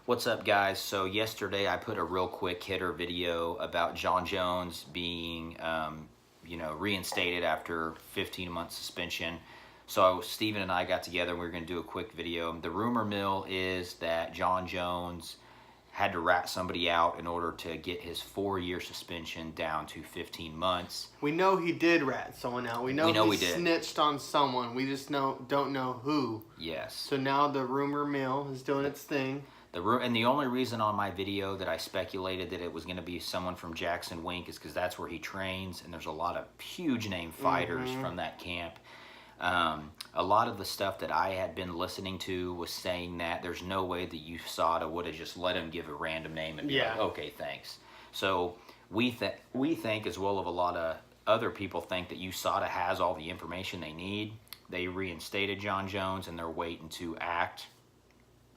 What's up, guys? So yesterday I put a real quick hitter video about Jon Jones being, reinstated after 15-month suspension. So Steven and I got together and we were going to do a quick video. The rumor mill is that Jon Jones had to rat somebody out in order to get his 4-year suspension down to 15 months. We know he did rat someone out. We know he snitched on someone. We just don't know who. Yes. So now the rumor mill is doing its thing. And the only reason on my video that I speculated that it was going to be someone from Jackson Wink is because that's where he trains, and there's a lot of huge name fighters from that camp. A lot of the stuff that I had been listening to was saying that there's no way that USADA would have just let him give a random name and be like, okay, thanks. So we think, as well as a lot of other people think, that USADA has all the information they need. They reinstated Jon Jones, and they're waiting to act.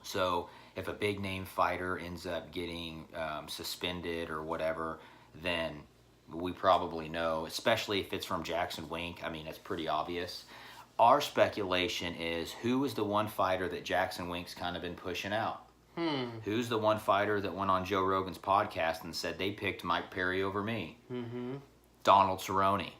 So if a big name fighter ends up getting suspended or whatever, then we probably know, especially if it's from Jackson Wink. I mean, it's pretty obvious. Our speculation is, who is the one fighter that Jackson Wink's kind of been pushing out? Who's the one fighter that went on Joe Rogan's podcast and said they picked Mike Perry over me? Donald Cerrone.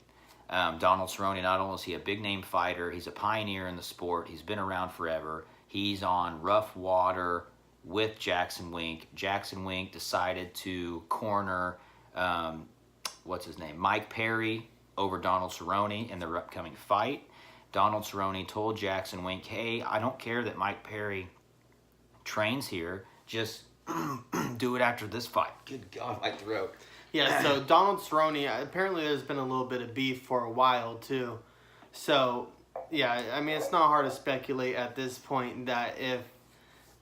Donald Cerrone, not only is he a big name fighter, he's a pioneer in the sport. He's been around forever. He's on rough water with Jackson Wink. Jackson Wink decided to corner, Mike Perry over Donald Cerrone in their upcoming fight. Donald Cerrone told Jackson Wink, hey, I don't care that Mike Perry trains here. Just do it after this fight. Good God, my throat. Yeah, so Donald Cerrone, apparently there's been a little bit of beef for a while, too. So, yeah, I mean, it's not hard to speculate at this point that if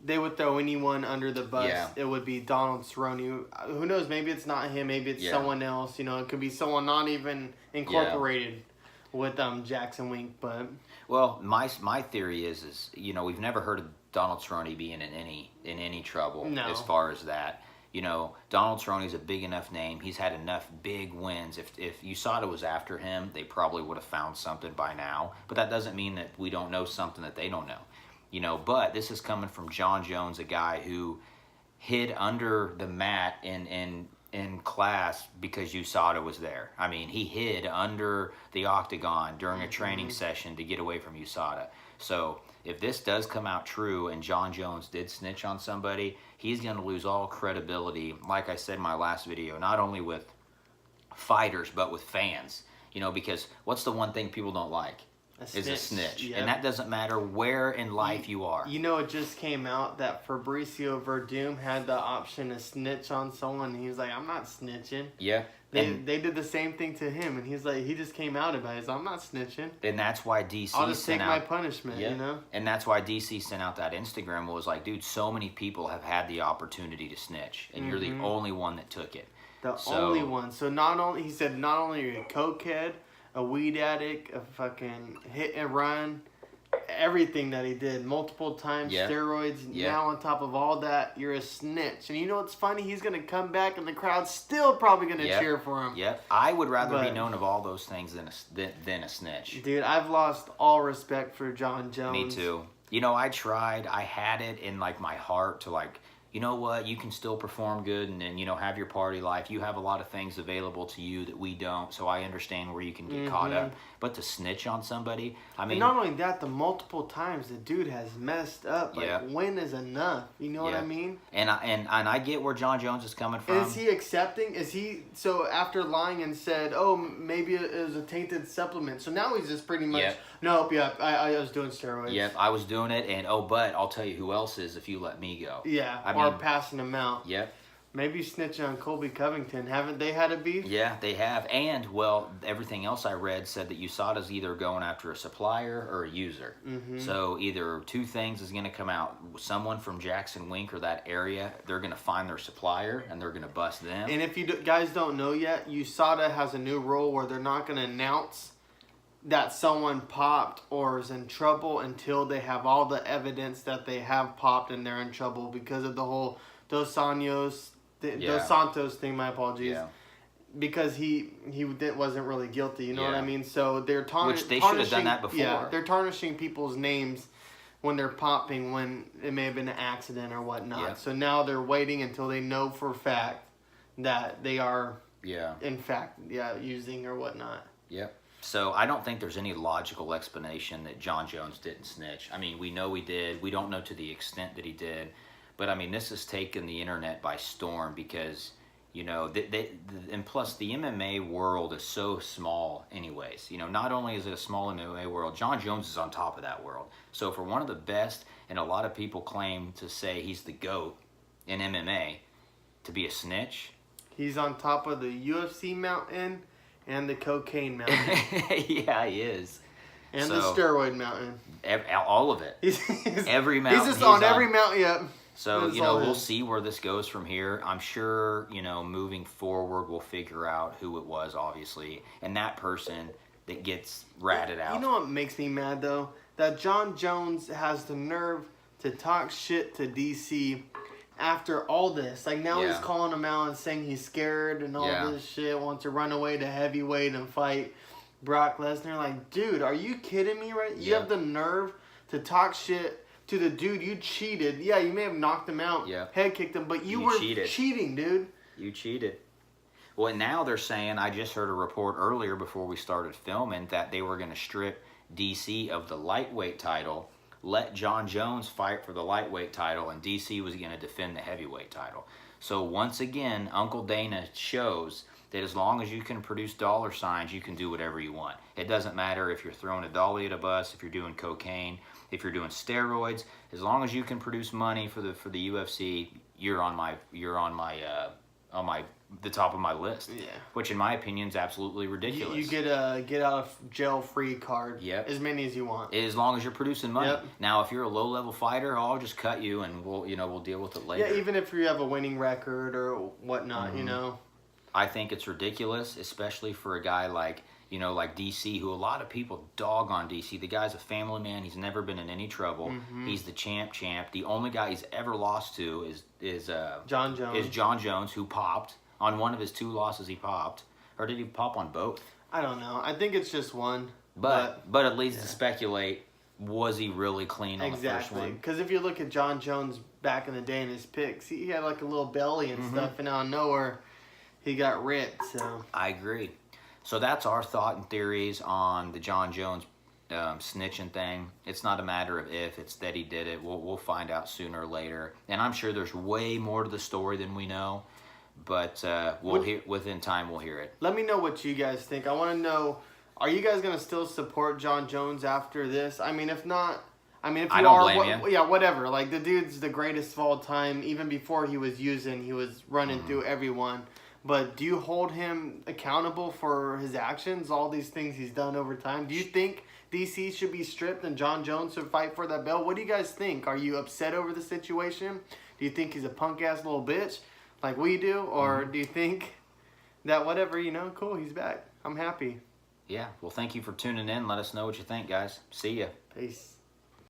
they would throw anyone under the bus, it would be Donald Cerrone. Who knows? Maybe it's not him. Maybe it's someone else. You know, it could be someone not even incorporated with Jackson Wink. But well, my theory is we've never heard of Donald Cerrone being in any trouble as far as that. You know, Donald Cerrone is a big enough name. He's had enough big wins. If USADA was after him, they probably would have found something by now. But that doesn't mean that we don't know something that they don't know. You know, but this is coming from Jon Jones, a guy who hid under the mat in class because USADA was there. I mean, he hid under the octagon during a training session to get away from USADA. So if this does come out true and Jon Jones did snitch on somebody, he's going to lose all credibility, like I said in my last video, not only with fighters but with fans. You know, because what's the one thing people don't like? Is a snitch. Yep. And that doesn't matter where in life you are. You know, it just came out that Fabricio Verdum had the option to snitch on someone. And he was like, I'm not snitching. Yeah. They did the same thing to him. And he's like, he just came out about it. He's like, I'm not snitching. And that's why DC I'll just take my punishment, you know? And that's why DC sent out that Instagram, was like, dude, so many people have had the opportunity to snitch. And you're the only one that took it. The only one. So not only, he said, not only are you a cokehead, a weed addict, a fucking hit and run, everything that he did multiple times, steroids. Now on top of all that, you're a snitch. And you know what's funny? He's gonna come back, and the crowd's still probably gonna cheer for him. Yep. I would rather be known of all those things than a snitch. Dude, I've lost all respect for Jon Jones. Me too. You know, I tried. I had it in like my heart to like, you know what, you can still perform good and you know, have your party life. You have a lot of things available to you that we don't, so I understand where you can get caught up. But to snitch on somebody, I mean... And not only that, the multiple times the dude has messed up. Like, when is enough? You know what I mean? And I get where Jon Jones is coming from. Is he accepting? So after lying and said, oh, maybe it was a tainted supplement, so now he's just pretty much, nope, I was doing steroids. Yep, I was doing it, and but I'll tell you who else is if you let me go. Yeah, or passing him out. Yep. Maybe snitching on Colby Covington. Haven't they had a beef? Yeah, they have. And, well, everything else I read said that USADA's either going after a supplier or a user. So either two things is going to come out. Someone from Jackson Wink or that area, they're going to find their supplier and they're going to bust them. And if you guys don't know yet, USADA has a new rule where they're not going to announce that someone popped or is in trouble until they have all the evidence that they have popped and they're in trouble because of the whole Dos Santos thing, my apologies. Yeah. Because he wasn't really guilty, you know what I mean? So they're which they should have done that before. Yeah, they're tarnishing people's names when they're popping, when it may have been an accident or whatnot. Yeah. So now they're waiting until they know for a fact that they are, Yeah. in fact, using or whatnot. Yep. So I don't think there's any logical explanation that Jon Jones didn't snitch. I mean, we know he did. We don't know to the extent that he did. But I mean, this has taken the internet by storm because, you know, and plus the MMA world is so small anyways. You know, not only is it a small MMA world, Jon Jones is on top of that world. So for one of the best, and a lot of people claim to say he's the GOAT in MMA, to be a snitch. He's on top of the UFC mountain and the cocaine mountain. Yeah, he is. And the steroid mountain. All of it. Every mountain. He's just on every mountain, yep. So, you know, we'll see where this goes from here. I'm sure, you know, moving forward, we'll figure out who it was, obviously. And that person that gets ratted out. You know what makes me mad, though? That Jon Jones has the nerve to talk shit to DC after all this. Like, now he's calling him out and saying he's scared and all this shit, wants to run away to heavyweight and fight Brock Lesnar. Like, dude, are you kidding me, right? You have the nerve to talk shit to the dude you cheated. Yeah, you may have knocked him out, head kicked him, but you were cheating, dude. You cheated. Well, now they're saying, I just heard a report earlier before we started filming, that they were going to strip DC of the lightweight title, let Jon Jones fight for the lightweight title, and DC was going to defend the heavyweight title. So once again, Uncle Dana shows that as long as you can produce dollar signs, you can do whatever you want. It doesn't matter if you're throwing a dolly at a bus, if you're doing cocaine, if you're doing steroids. As long as you can produce money for the UFC, you're on the top of my list. Yeah. Which, in my opinion, is absolutely ridiculous. You get a get out of jail free card. Yep. As many as you want. As long as you're producing money. Yep. Now, if you're a low level fighter, I'll just cut you and we'll deal with it later. Yeah, even if you have a winning record or whatnot, you know. I think it's ridiculous, especially for a guy like, you know, like DC, who a lot of people dog on DC. The guy's a family man. He's never been in any trouble. He's the champ. The only guy he's ever lost to is Jon Jones. Is Jon Jones, who popped on one of his 2 losses. He popped, or did he pop on both? I don't know. I think it's just one. But it leads to speculate: was he really clean on the first one? Because if you look at Jon Jones back in the day in his picks, he had like a little belly and stuff, and out of nowhere he got ripped. So I agree. So that's our thought and theories on the Jon Jones snitching thing. It's not a matter of if, it's that he did it. We'll find out sooner or later. And I'm sure there's way more to the story than we know. But within time, we'll hear it. Let me know what you guys think. I want to know, are you guys going to still support Jon Jones after this? I mean, if not, if you I don't blame you. Yeah, whatever. Like, the dude's the greatest of all time. Even before he was running through everyone. But do you hold him accountable for his actions, all these things he's done over time? Do you think DC should be stripped and Jon Jones should fight for that belt? What do you guys think? Are you upset over the situation? Do you think he's a punk-ass little bitch like we do? Or do you think that whatever, cool, he's back. I'm happy. Yeah, well, thank you for tuning in. Let us know what you think, guys. See ya. Peace.